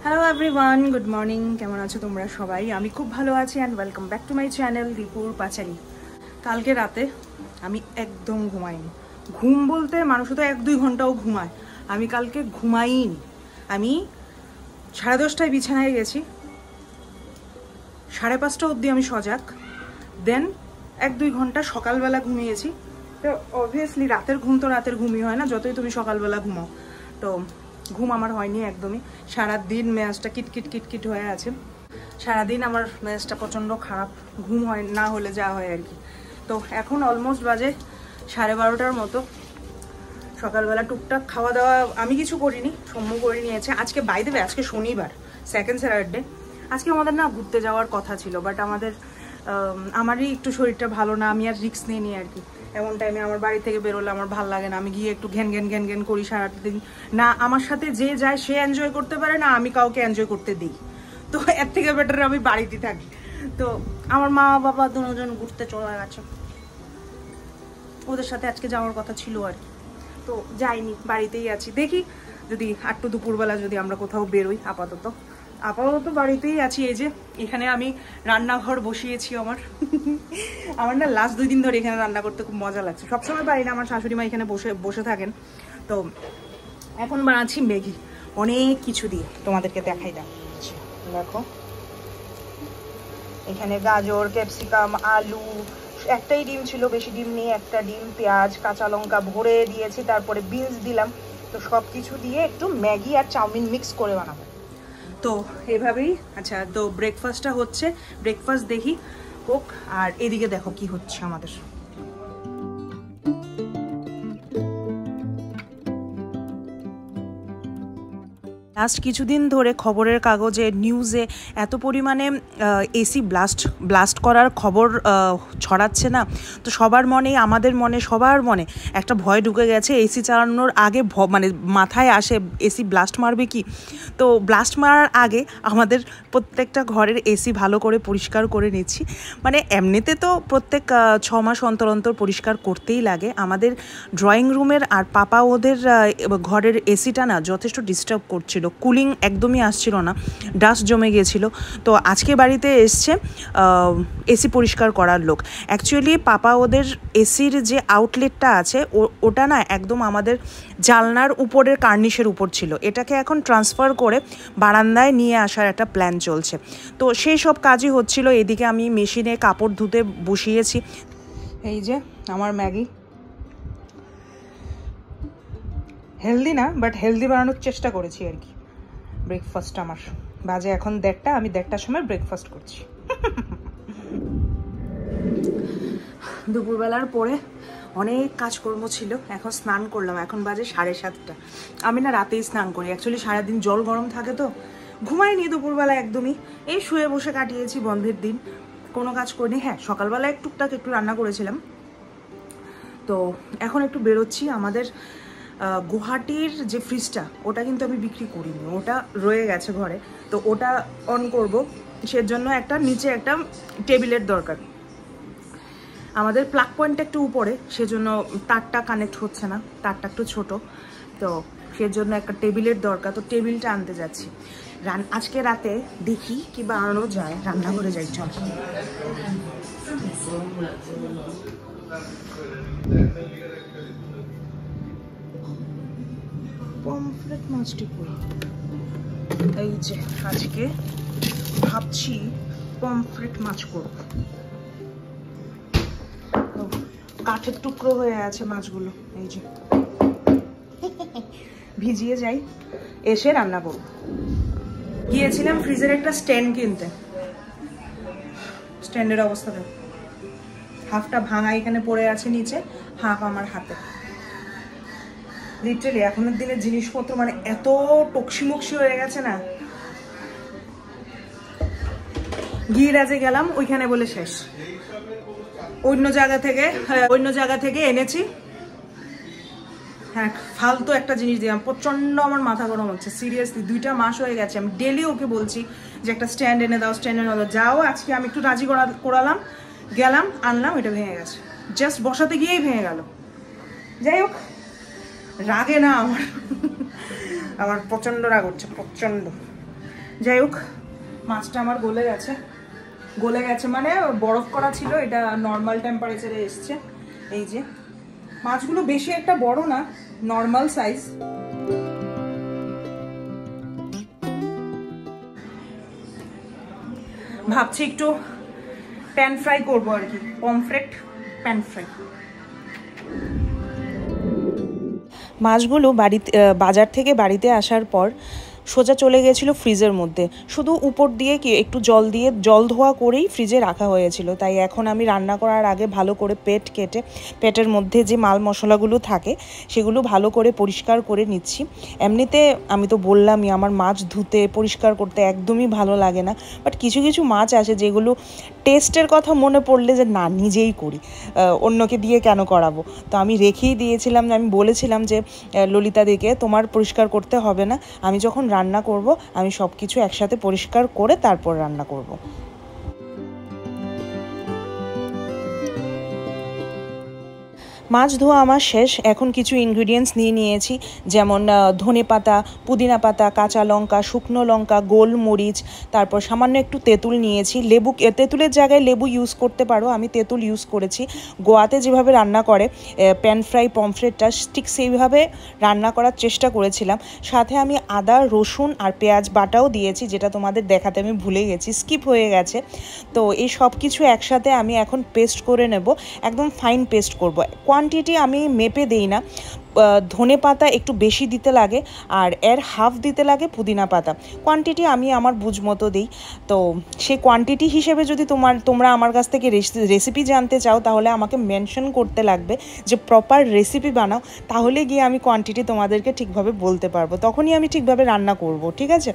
Hello everyone, good morning. কেমন আছো তোমরা সবাই? আমি খুব ভালো আছি and welcome back to my channel দীপুর পাঁচালী। কালকে রাতে আমি একদম ঘুমাইনি। ঘুম বলতে মানুষ তো 1-2 ঘন্টাও ঘুমায়, আমি কালকে ঘুমাইনি। আমি 10:30টায় বিছানায় গেছি, 5:30 অবধি আমি সজাগ, দেন 1-2 ঘন্টা সকালবেলা ঘুমিয়েছি। তো অবভিয়াসলি রাতের ঘুম তো রাতের ঘুমই হয় না, যতই তুমি সকালবেলা ঘুমাও। তো ঘুম আমার হয়নি একদমই। সারাদিন মেজাজটা কিটকিট কিটকিট হয়ে আছে। সারাদিন আমার মেজাজটা প্রচণ্ড খারাপ, ঘুম হয় না হলে যা হয় আর কি। তো এখন অলমোস্ট বাজে 12:30টার মতো। সকালবেলা টুকটাক খাওয়া দাওয়া আমি কিছু করিনি, সৌম্য করে নিয়েছে। আজকে বাই দ্য ওয়ে আজকে শনিবার, সেকেন্ড স্যাটারডে। আজকে আমাদের না ঘুরতে যাওয়ার কথা ছিল, বাট আমারই একটু শরীরটা ভালো না, আমি আর রিস্ক নিয়ে নিই আর কি। এমন টাইমে আমার বাড়ি থেকে বেরোলে আমার ভালো লাগে না, আমি গিয়ে একটু ঘ্যান ঘ্যান করি সারাদিন। না আমার সাথে যে যায় সে এনজয় করতে পারে, না আমি কাউকে এনজয় করতে দিই। তো এর থেকে বেটার আমি বাড়িতে থাকি। তো আমার মা বাবা দুজন ঘুরতে চলে গেছে, ওদের সাথে আজকে যাওয়ার কথা ছিল আর কি। তো যাইনি, বাড়িতেই আছি। দেখি যদি একটু দুপুরবেলা যদি আমরা কোথাও বেরোই। আপাতত বাড়িতেই আছি। এই যে এখানে আমি রান্নাঘর বসিয়েছি আমার না লাস্ট 2 দিন ধরে এখানে রান্না করতে খুব মজা লাগছে। সবসময় পারি না, আমার শাশুড়ি মা এখানে বসে থাকেন। তো এখন বানাচ্ছি ম্যাগি অনেক কিছু দিয়ে, তোমাদেরকে দেখাই দেখো। এখানে গাজর, ক্যাপসিকাম, আলু, একটাই ডিম ছিল, বেশি ডিম নেই, একটা ডিম, পেঁয়াজ, কাঁচা লঙ্কা ভরে দিয়েছি, তারপরে বিনস দিলাম। তো সব কিছু দিয়ে একটু ম্যাগি আর চাউমিন মিক্স করে বানাবো। তো এভাবেই। আচ্ছা, তো ব্রেকফাস্টটা হচ্ছে, ব্রেকফাস্ট দেখি হোক। আর এদিকে দেখো কি হচ্ছে আমাদের। লাস্ট কিছুদিন ধরে খবরের কাগজে, নিউজে এত পরিমাণে এসি ব্লাস্ট করার খবর ছড়াচ্ছে না, তো সবার মনে, আমাদের মনে, সবার মনে একটা ভয় ঢুকে গেছে। এসি চালানোর আগে মানে মাথায় আসে এসি ব্লাস্ট মারবে কি। তো ব্লাস্ট মারার আগে আমাদের প্রত্যেকটা ঘরের এসি ভালো করে পরিষ্কার করে নিচ্ছি। মানে এমনিতে তো প্রত্যেক 6 মাস অন্তর অন্তর পরিষ্কার করতেই লাগে। আমাদের ড্রয়িং রুমের আর পাপা ওদের ঘরের এসিটা না যথেষ্ট ডিস্টার্ব করছিল, কুলিং একদমই আসছিল না, ডাস্ট জমে গিয়েছিল। তো আজকে বাড়িতে এসছে এসি পরিষ্কার করার লোক। অ্যাকচুয়ালি পাপা ওদের এসির যে আউটলেটটা আছে ওটা না একদম আমাদের জানলার উপরের কার্নিশের উপর ছিল, এটাকে এখন ট্রান্সফার করে বারান্দায় নিয়ে আসার একটা প্ল্যান চলছে। তো সেই সব কাজই হচ্ছিল। এদিকে আমি মেশিনে কাপড় ধুতে বসিয়েছি। এই যে আমার ম্যাগি, হেলদি না বাট হেলদি বানানোর চেষ্টা করেছি আর কি। ব্রেকফাস্ট আমার বাজে এখন 1:30, আমি 1:30টার সময় ব্রেকফাস্ট করছি। দুপুরবেলার পরে অনেক কাজকর্ম ছিল, এখন স্নান করলাম, এখন বাজে 7:30। আমি না রাতেই স্নান করি, অ্যাকচুয়ালি সারাদিন জল গরম থাকে তো ঘুমাইনি দুপুরবেলা একদমই। এই শুয়ে বসে কাটিয়েছি বন্ধের দিন, কোনো কাজ করিনি। হ্যাঁ, সকালবেলায় টুকটাক একটু রান্না করেছিলাম। তো এখন একটু বেরোচ্ছি। আমাদের গুয়াহাটির যে ফ্রিজটা ওটা কিন্তু আমি বিক্রি করিনি, ওটা রয়ে গেছে ঘরে। তো ওটা অন করব, সেজন্য একটা নিচে একটা টেবিলের দরকার। আমাদের প্লাগ পয়েন্টটা একটু উপরে, সেজন্য তারটা কানেক্ট হচ্ছে না, তারটা একটু ছোট, তো সেজন্য একটা টেবিলের দরকার। তো টেবিলটা আনতে যাচ্ছি। আজকে রাতে দেখি কি বানানো যায়, রান্নাঘরে যাই চল। পমফ্রেট মাছটি করি। এই যে আজকে ভাবছি পমফ্রেট মাছ করব। কাঠের টুকরো হয়ে আছে মাছগুলো, এই যে ভিজিয়ে যাই, এসে রান্না করব। গিয়েছিলাম ফ্রিজের একটা স্ট্যান্ড কিনতে, স্ট্যান্ডের অবস্থা দেখো, হাফটা ভাঙা এখানে পড়ে আছে নিচে, হাফ আমার হাতে। লিটারালি এখনের দিনের জিনিসপত্র মানে এত টকসিমক্সি হয়ে গেছে না। গিরাজে গেলাম, ওইখানে বলে শেষ। অন্য জায়গা থেকে এনেছি। হ্যাঁ, ফালতু একটা জিনিস দিলাম, প্রচন্ড আমার মাথা গরম হচ্ছে সিরিয়াসলি। 2টা মাস হয়ে গেছে আমি ডেলি ওকে বলছি যে একটা স্ট্যান্ড এনে দাও, স্ট্যান্ড এনে দাও। যাও, আজকে আমি একটু রাজি করালাম, গেলাম আনলাম, এটা ভেঙে গেছে। জাস্ট বসাতে গিয়েই ভেঙে গেল। যাই হোক, রাগে না আমার প্রচন্ড রাগ হচ্ছে, প্রচন্ড। যাই হোক, মাছটা আমার গলে গেছে মানে বরফ করা ছিল, এটা নর্মাল টেম্পারেচারে এসছে। এই যে মাছগুলো বেশি একটা বড় না, নর্মাল সাইজ। ভাবছি একটু প্যান ফ্রাই করবো আর কি, পমফ্রেট প্যান ফ্রাই। মাছগুলো বাজার থেকে বাড়িতে আসার পর সোজা চলে গেছিল ফ্রিজের মধ্যে, শুধু উপর দিয়ে কি একটু জল ধোয়া করেই ফ্রিজে রাখা হয়েছিল। তাই এখন আমি রান্না করার আগে ভালো করে কেটে পেটের মধ্যে যে মাল মশলাগুলো থাকে সেগুলো ভালো করে পরিষ্কার করে নিচ্ছি। এমনিতে আমি তো বললামই আমার মাছ ধুতে পরিষ্কার করতে একদমই ভালো লাগে না, বাট কিছু কিছু মাছ আছে যেগুলো টেস্টের কথা মনে পড়লে যে না নিজেই করি, অন্যকে দিয়ে কেন করাবো। তো আমি রেখেই দিয়েছিলাম, আমি বলেছিলাম যে ললিতাদিকে তোমার পরিষ্কার করতে হবে না, আমি যখন রান্না করব আমি সব কিছু একসাথে পরিষ্কার করে তারপর রান্না করব। মাছ ধোয়া আমার শেষ। এখন কিছু ইনগ্রিডিয়েন্টস নিয়েছি, যেমন ধনেপাতা, পুদিনা পাতা, কাঁচা লঙ্কা, শুকনো লঙ্কা, গোলমরিচ, তারপর সামান্য একটু তেঁতুল নিয়েছি। তেঁতুলের জায়গায় লেবু ইউজ করতে পারো, আমি তেঁতুল ইউজ করেছি। গোয়াতে যেভাবে রান্না করে প্যান ফ্রাই পমফ্রেটটা ঠিক সেইভাবে রান্না করার চেষ্টা করেছিলাম। সাথে আমি আদা, রসুন আর পেঁয়াজ বাটাও দিয়েছি, যেটা তোমাদের দেখাতে আমি ভুলে গেছি, স্কিপ হয়ে গেছে। তো এই সব কিছু একসাথে আমি এখন পেস্ট করে নেব, একদম ফাইন পেস্ট করব। কোয়ান্টিটি আমি মেপে দেই না, ধনে পাতা একটু বেশি দিতে লাগে আর এর হাফ দিতে লাগে পুদিনা পাতা। কোয়ান্টিটি আমি আমার বুঝ মতো দিই। তো সেই কোয়ান্টিটি হিসেবে যদি তোমরা আমার কাছ থেকে রেসিপি জানতে চাও তাহলে আমাকে মেনশন করতে লাগবে যে প্রপার রেসিপি বানাও, তাহলে গিয়ে আমি কোয়ান্টিটি তোমাদেরকে ঠিকভাবে বলতে পারবো, তখনই আমি ঠিকভাবে রান্না করব, ঠিক আছে।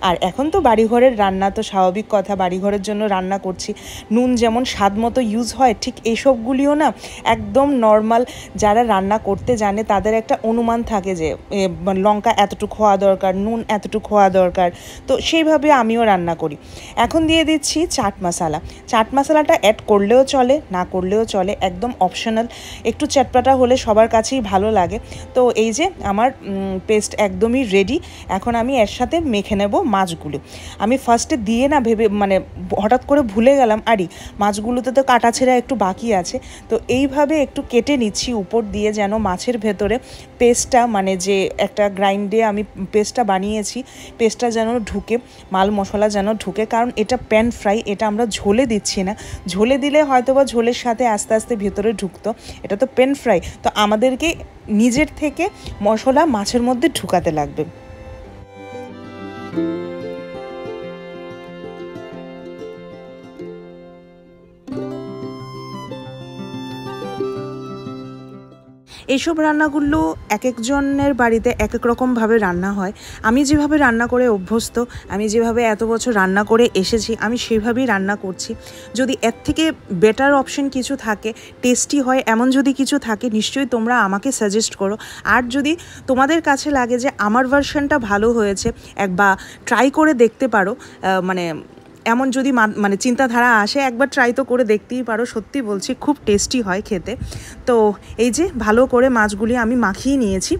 আর এখন তো বাড়িঘরের রান্না, তো স্বাভাবিক কথা বাড়িঘরের জন্য রান্না করছি। নুন যেমন স্বাদ মতো ইউজ হয়, ঠিক এইসবগুলিও না একদম নর্মাল, যারা রান্না করতে জানে তাদের একটা অনুমান থাকে যে লঙ্কা এতটুকু হওয়া দরকার, নুন এতটুকু হওয়া দরকার, তো সেইভাবে আমিও রান্না করি। এখন দিয়ে দিচ্ছি চাট মশলা। চাট মশলাটা অ্যাড করলেও চলে, না করলেও চলে, একদম অপশনাল। একটু চটপাটা হলে সবার কাছেই ভালো লাগে। তো এই যে আমার পেস্ট একদমই রেডি। এখন আমি এর সাথে মেখে নেব মাছগুলো। আমি ফার্স্টে দিয়ে না ভেবে মানে হঠাৎ করে ভুলে গেলাম, আরে মাছগুলোতে তো কাটা ছেঁড়া একটু বাকি আছে, তো এইভাবে একটু কেটে নিচ্ছি উপর দিয়ে, যেন মাছের ভেতরে পেস্টটা মানে যে একটা গ্রাইন্ডে আমি পেস্টটা বানিয়েছি পেস্টটা যেন ঢুকে, মাল মশলা যেন ঢুকে, কারণ এটা প্যান ফ্রাই, এটা আমরা ঝোলে দিচ্ছি না। ঝোলে দিলে হয়তো বা ঝোলের সাথে আস্তে আস্তে ভেতরে ঢুকতো, এটা তো প্যান ফ্রাই, তো আমাদেরকে নিজের থেকে মশলা মাছের মধ্যে ঢুকাতে লাগবে। এইসব রান্নাগুলো এক একজনের বাড়িতে এক এক রকমভাবে রান্না হয়। আমি যেভাবে রান্না করে অভ্যস্ত, আমি যেভাবে এত বছর রান্না করে এসেছি, আমি সেভাবেই রান্না করছি। যদি এর থেকে বেটার অপশন কিছু থাকে, টেস্টি হয় এমন যদি কিছু থাকে, নিশ্চয়ই তোমরা আমাকে সাজেস্ট করো। আর যদি তোমাদের কাছে লাগে যে আমার ভার্সনটা ভালো হয়েছে, বা ট্রাই করে দেখতে পারো, মানে এমন যদি মানে চিন্তাধারা আসে, একবার ট্রাই তো করে দেখতেই পারো। সত্যি বলছি খুব টেস্টি হয় খেতে। তো এই যে ভালো করে মাছগুলি আমি মাখিয়ে নিয়েছি।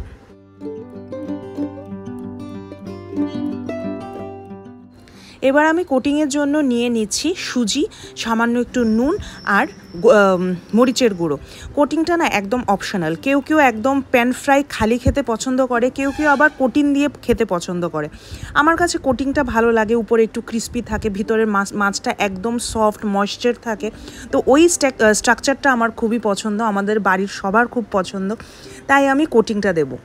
এবার আমি কোটিংয়ের জন্য নিয়ে নিচ্ছি সুজি, সামান্য একটু নুন আর মরিচের গুঁড়ো। কোটিংটা না একদম অপশনাল, কেউ কেউ একদম প্যান ফ্রাই খালি খেতে পছন্দ করে, কেউ কেউ আবার কোটিং দিয়ে খেতে পছন্দ করে। আমার কাছে কোটিংটা ভালো লাগে, উপরে একটু ক্রিস্পি থাকে, ভিতরের মাছটা একদম সফট ময়েশ্চার থাকে। তো ওই স্ট্রাকচারটা আমার খুবই পছন্দ, আমাদের বাড়ির সবার খুব পছন্দ, তাই আমি কোটিংটা দেবো।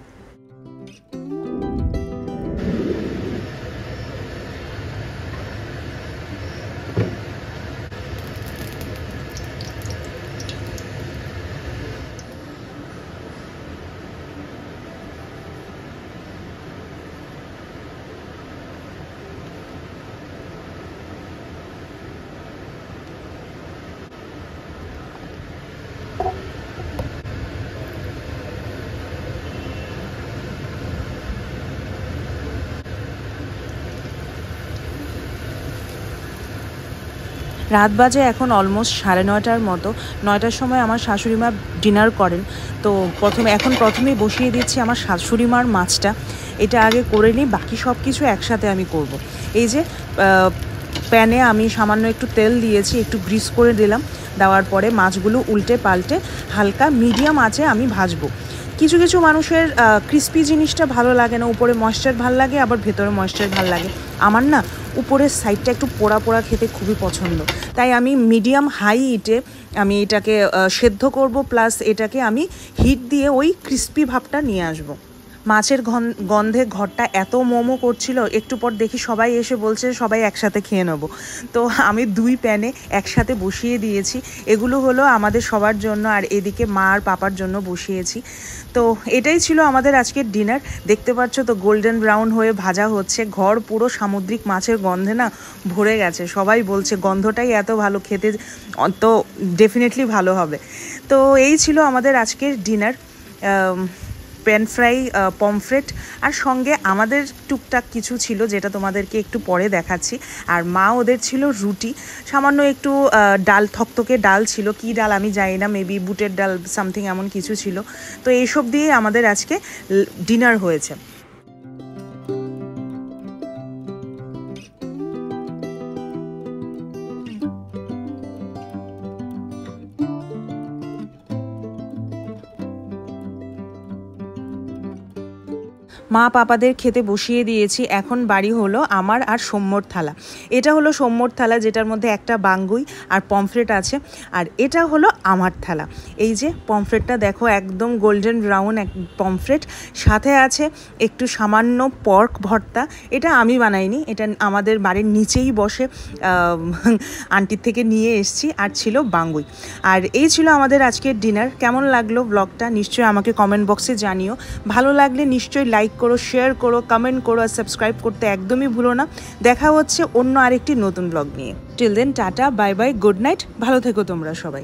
রাত বাজে এখন অলমোস্ট 9:30 মতো। 9টার সময় আমার শাশুড়ি মা ডিনার করেন। তো প্রথমেই বসিয়ে দিচ্ছি আমার শাশুড়ি মার মাছটা। এটা আগে করে নিই, বাকি সব কিছু একসাথে আমি করব। এই যে প্যানে আমি সামান্য একটু তেল দিয়েছি, একটু গ্রিস করে দিলাম। দেওয়ার পরে মাছগুলো উল্টে পাল্টে হালকা মিডিয়াম আঁচে আমি ভাজবো। কিছু কিছু মানুষের ক্রিস্পি জিনিসটা ভালো লাগে না, উপরে ময়েশ্চার ভালো লাগে, আবার ভেতরে ময়েশ্চার ভালো লাগে। আমার না উপরের সাইডটা একটু পোড়া পোড়া খেতে খুবই পছন্দ, তাই আমি মিডিয়াম হাই হিটে আমি এটাকে সেদ্ধ করব, প্লাস এটাকে আমি হিট দিয়ে ওই ক্রিস্পি ভাবটা নিয়ে আসবো। মাছের গন্ধে ঘরটা এত মোমো করছিল, একটু পর দেখি সবাই এসে বলছে সবাই একসাথে খেয়ে নেবো। তো আমি 2 প্যানে একসাথে বসিয়ে দিয়েছি। এগুলো হলো আমাদের সবার জন্য, আর এদিকে মা আর পাপার জন্য বসিয়েছি। তো এটাই ছিল আমাদের আজকের ডিনার। দেখতে পাচ্ছ তো গোল্ডেন ব্রাউন হয়ে ভাজা হচ্ছে, ঘর পুরো সামুদ্রিক মাছের গন্ধে না ভরে গেছে। সবাই বলছে গন্ধটাই এত ভালো, খেতে তো ডেফিনেটলি ভালো হবে। তো এই ছিল আমাদের আজকের ডিনার, প্যান ফ্রাই, পমফ্রেট, আর সঙ্গে আমাদের টুকটাক কিছু ছিল যেটা তোমাদেরকে একটু পরে দেখাচ্ছি। আর মা ওদের ছিল রুটি, সামান্য একটু ডাল, থকথকে ডাল ছিল, কি ডাল আমি জানি না, মেবি বুটের ডাল সামথিং এমন কিছু ছিল। তো এইসব দিয়ে আমাদের আজকে ডিনার হয়েছে। মা পাপাদের খেতে বসিয়ে দিয়েছি। এখন বাড়ি হলো আমার আর সৌম্যর থালা। এটা হলো সৌম্যর থালা, যেটার মধ্যে একটা বাঙ্গুই আর পমফ্রেট আছে, আর এটা হলো আমার থালা। এই যে পমফ্রেটটা দেখো, একদম গোল্ডেন ব্রাউন এক পমফ্রেট, সাথে আছে একটু সামান্য পর্ক ভর্তা। এটা আমি বানাইনি, এটা আমাদের বাড়ির নিচেই বসে আন্টির থেকে নিয়ে এসেছি, আর ছিল বাঙ্গুই। আর এই ছিল আমাদের আজকের ডিনার। কেমন লাগলো ব্লগটা নিশ্চয়ই আমাকে কমেন্ট বক্সে জানিও। ভালো লাগলে নিশ্চয়ই লাইক করো, শেয়ার করো, কমেন্ট করো, আর সাবস্ক্রাইব করতে একদমই ভুলো না। দেখা হচ্ছে অন্য আরেকটি নতুন ব্লগ নিয়ে। Till then tata, bye bye, good night, ভালো থেকো তোমরা সবাই।